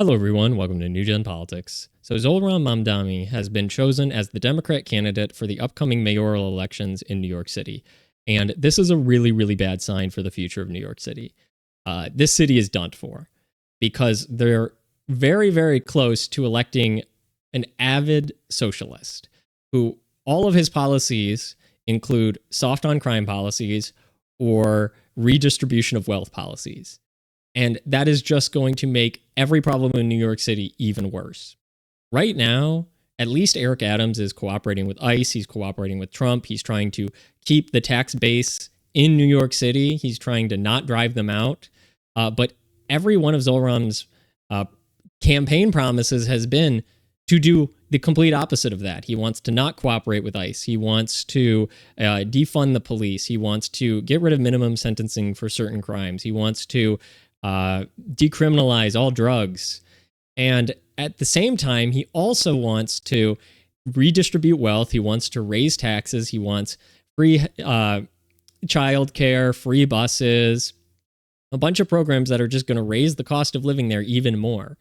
Hello, everyone. Welcome to New Gen Politics. So, Zohran Mamdani has been chosen as the Democrat candidate for the upcoming mayoral elections in New York City. And this is a really, really bad sign for the future of New York City. This city is done for because they're very, very close to electing an avid socialist who all of his policies include soft on crime policies or redistribution of wealth policies. And that is just going to make every problem in New York City even worse. Right now, at least Eric Adams is cooperating with ICE. He's cooperating with Trump. He's trying to keep the tax base in New York City. He's trying to not drive them out. But every one of Zohran's campaign promises has been to do the complete opposite of that. He wants to not cooperate with ICE. He wants to defund the police. He wants to get rid of minimum sentencing for certain crimes. He wants to decriminalize all drugs. And at the same time, he also wants to redistribute wealth. He wants to raise taxes. He wants free childcare, free buses, a bunch of programs that are just going to raise the cost of living there even more.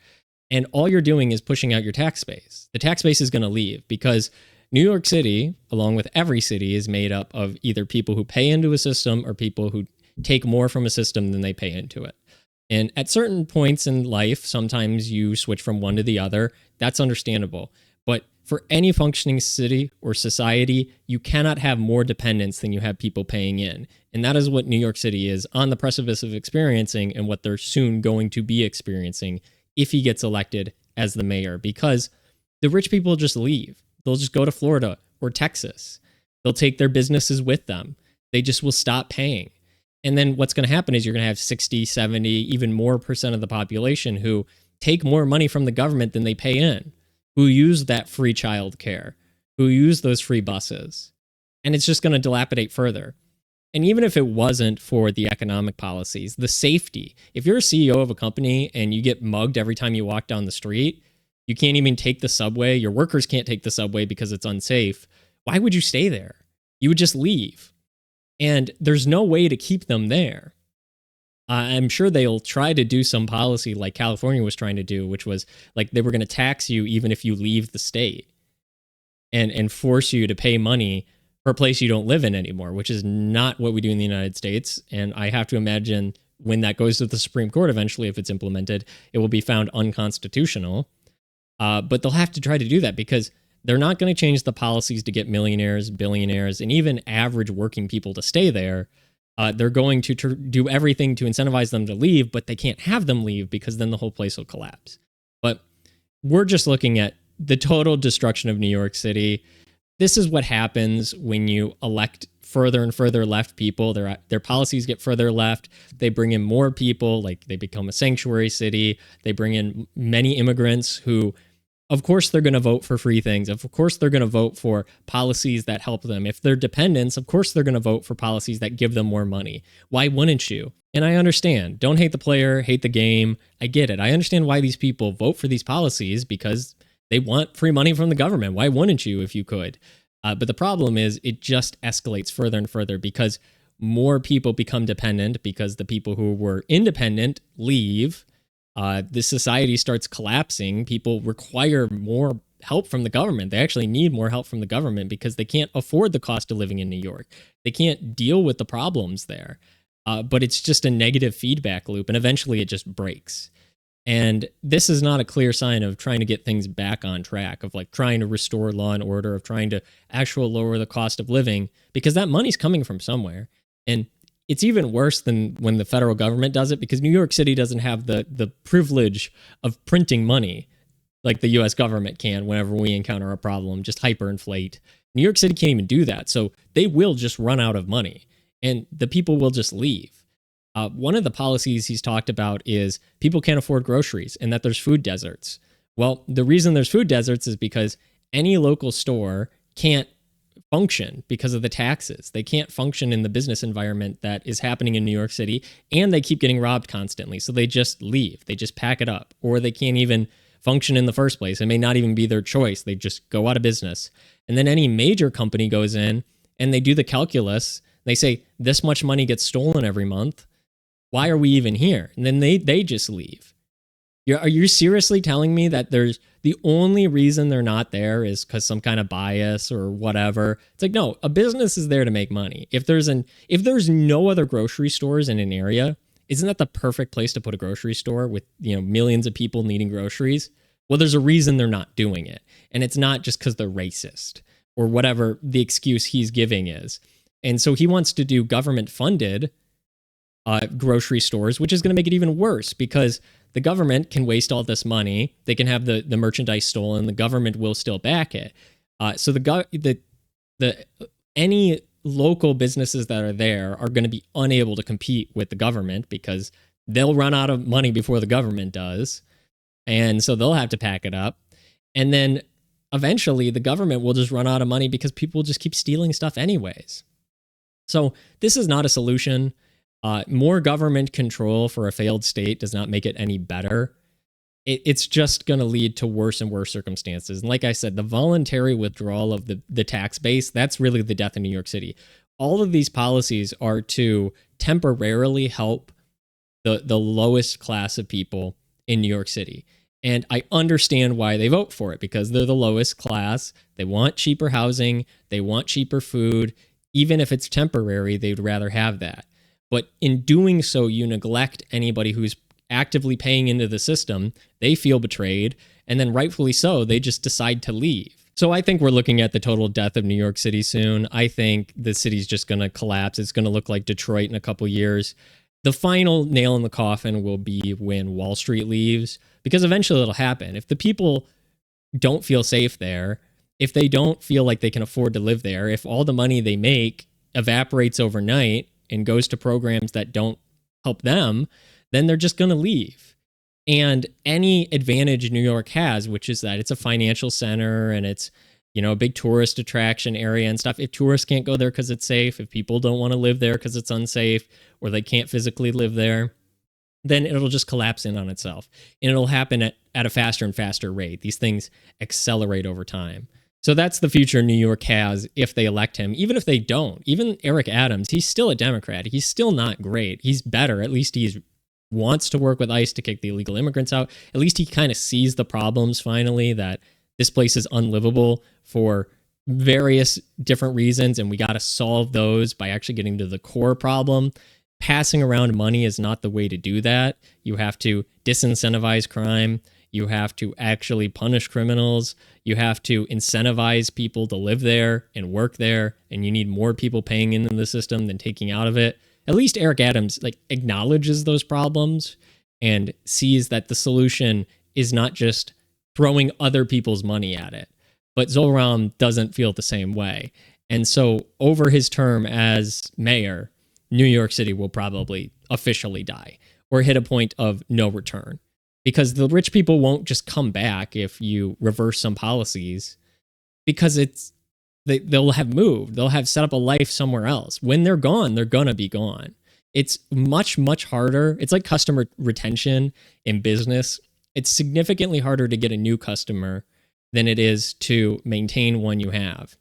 And all you're doing is pushing out your tax base. The tax base is going to leave because New York City, along with every city, is made up of either people who pay into a system or people who take more from a system than they pay into it. And at certain points in life, sometimes you switch from one to the other. That's understandable. But for any functioning city or society, you cannot have more dependence than you have people paying in. And that is what New York City is on the precipice of experiencing and what they're soon going to be experiencing if he gets elected as the mayor, because the rich people just leave. They'll just go to Florida or Texas. They'll take their businesses with them. They just will stop paying. And then what's going to happen is you're going to have 60, 70, even more percent of the population who take more money from the government than they pay in, who use that free childcare, who use those free buses. And it's just going to dilapidate further. And even if it wasn't for the economic policies, the safety, if you're a CEO of a company and you get mugged every time you walk down the street, you can't even take the subway, your workers can't take the subway because it's unsafe, why would you stay there? You would just leave. And there's no way to keep them there. I'm sure they'll try to do some policy like California was trying to do, which was like they were going to tax you even if you leave the state and force you to pay money for a place you don't live in anymore, which is not what we do in the United States. And I have to imagine when that goes to the Supreme Court eventually, if it's implemented, it will be found unconstitutional. But they'll have to try to do that because they're not going to change the policies to get millionaires, billionaires, and even average working people to stay there. They're going to do everything to incentivize them to leave, but they can't have them leave because then the whole place will collapse. But we're just looking at the total destruction of New York City. This is what happens when you elect further and further left people. Their policies get further left. They bring in more people, like they become a sanctuary city. They bring in many immigrants who, of course, they're going to vote for free things. Of course, they're going to vote for policies that help them. If they're dependents, of course, they're going to vote for policies that give them more money. Why wouldn't you? And I understand. Don't hate the player, hate the game. I get it. I understand why these people vote for these policies because they want free money from the government. Why wouldn't you if you could? But the problem is it just escalates further and further because more people become dependent because the people who were independent leave. The society starts collapsing. People require more help from the government. They actually need more help from the government because they can't afford the cost of living in New York. They can't deal with the problems there. But it's just a negative feedback loop, and eventually it just breaks. And this is not a clear sign of trying to get things back on track, of like trying to restore law and order, of trying to actually lower the cost of living, because that money's coming from somewhere. And it's even worse than when the federal government does it because New York City doesn't have the privilege of printing money like the US government can whenever we encounter a problem, just hyperinflate. New York City can't even do that. So they will just run out of money and the people will just leave. One of the policies he's talked about is people can't afford groceries and that there's food deserts. Well, the reason there's food deserts is because any local store can't function because of the taxes. They can't function in the business environment that is happening in New York City, and they keep getting robbed constantly. So they just leave. They just pack it up, or they can't even function in the first place. It may not even be their choice. They just go out of business. And then any major company goes in and they do the calculus. They say, this much money gets stolen every month. Why are we even here? And then they just leave. Are you seriously telling me that there's the only reason they're not there is because some kind of bias or whatever? It's like, no, a business is there to make money. If there's no other grocery stores in an area, isn't that the perfect place to put a grocery store with, millions of people needing groceries? Well, there's a reason they're not doing it. And it's not just because they're racist or whatever the excuse he's giving is. And so he wants to do government funded grocery stores, which is going to make it even worse because the government can waste all this money. They can have the merchandise stolen. The government will still back it. So any local businesses that are there are going to be unable to compete with the government because they'll run out of money before the government does. And so they'll have to pack it up. And then eventually the government will just run out of money because people will just keep stealing stuff anyways. So this is not a solution. More government control for a failed state does not make it any better. It's just going to lead to worse and worse circumstances. And like I said, the voluntary withdrawal of the tax base, that's really the death of New York City. All of these policies are to temporarily help the lowest class of people in New York City. And I understand why they vote for it, because they're the lowest class. They want cheaper housing. They want cheaper food. Even if it's temporary, they'd rather have that. But in doing so, you neglect anybody who's actively paying into the system. They feel betrayed, and then rightfully so, they just decide to leave. So I think we're looking at the total death of New York City soon. I think the city's just going to collapse. It's going to look like Detroit in a couple years. The final nail in the coffin will be when Wall Street leaves, because eventually it'll happen. If the people don't feel safe there, if they don't feel like they can afford to live there, if all the money they make evaporates overnight and goes to programs that don't help them, then they're just going to leave. And any advantage New York has, which is that it's a financial center and it's, a big tourist attraction area and stuff. If tourists can't go there because it's safe, if people don't want to live there because it's unsafe, or they can't physically live there, then it'll just collapse in on itself. And it'll happen at a faster and faster rate. These things accelerate over time. So that's the future New York has if they elect him. Even if they don't, even Eric Adams, he's still a Democrat. He's still not great. He's better. At least he wants to work with ICE to kick the illegal immigrants out. At least he kind of sees the problems finally, that this place is unlivable for various different reasons, and we got to solve those by actually getting to the core problem. Passing around money is not the way to do that. You have to disincentivize crime. You have to actually punish criminals. You have to incentivize people to live there and work there, and you need more people paying into the system than taking out of it. At least Eric Adams acknowledges those problems and sees that the solution is not just throwing other people's money at it. But Zohran doesn't feel the same way. And so over his term as mayor, New York City will probably officially die or hit a point of no return, because the rich people won't just come back if you reverse some policies, because they'll have moved. They'll have set up a life somewhere else. When they're gone, they're going to be gone. It's much, much harder. It's like customer retention in business. It's significantly harder to get a new customer than it is to maintain one you have.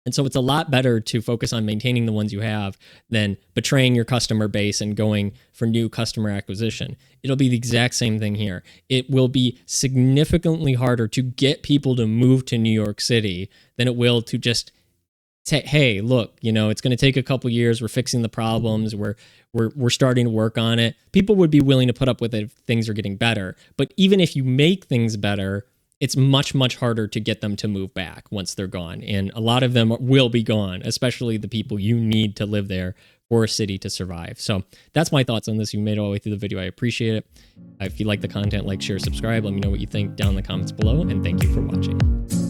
And so it's a lot better to focus on maintaining the ones you have than betraying your customer base and going for new customer acquisition. It'll be the exact same thing here. It will be significantly harder to get people to move to New York City than it will to just say, hey, look, it's going to take a couple years. We're fixing the problems. We're starting to work on it. People would be willing to put up with it if things are getting better. But even if you make things better, it's much, much harder to get them to move back once they're gone. And a lot of them will be gone, especially the people you need to live there for a city to survive. So that's my thoughts on this. You made it all the way through the video. I appreciate it. If you like the content, like, share, subscribe. Let me know what you think down in the comments below. And thank you for watching.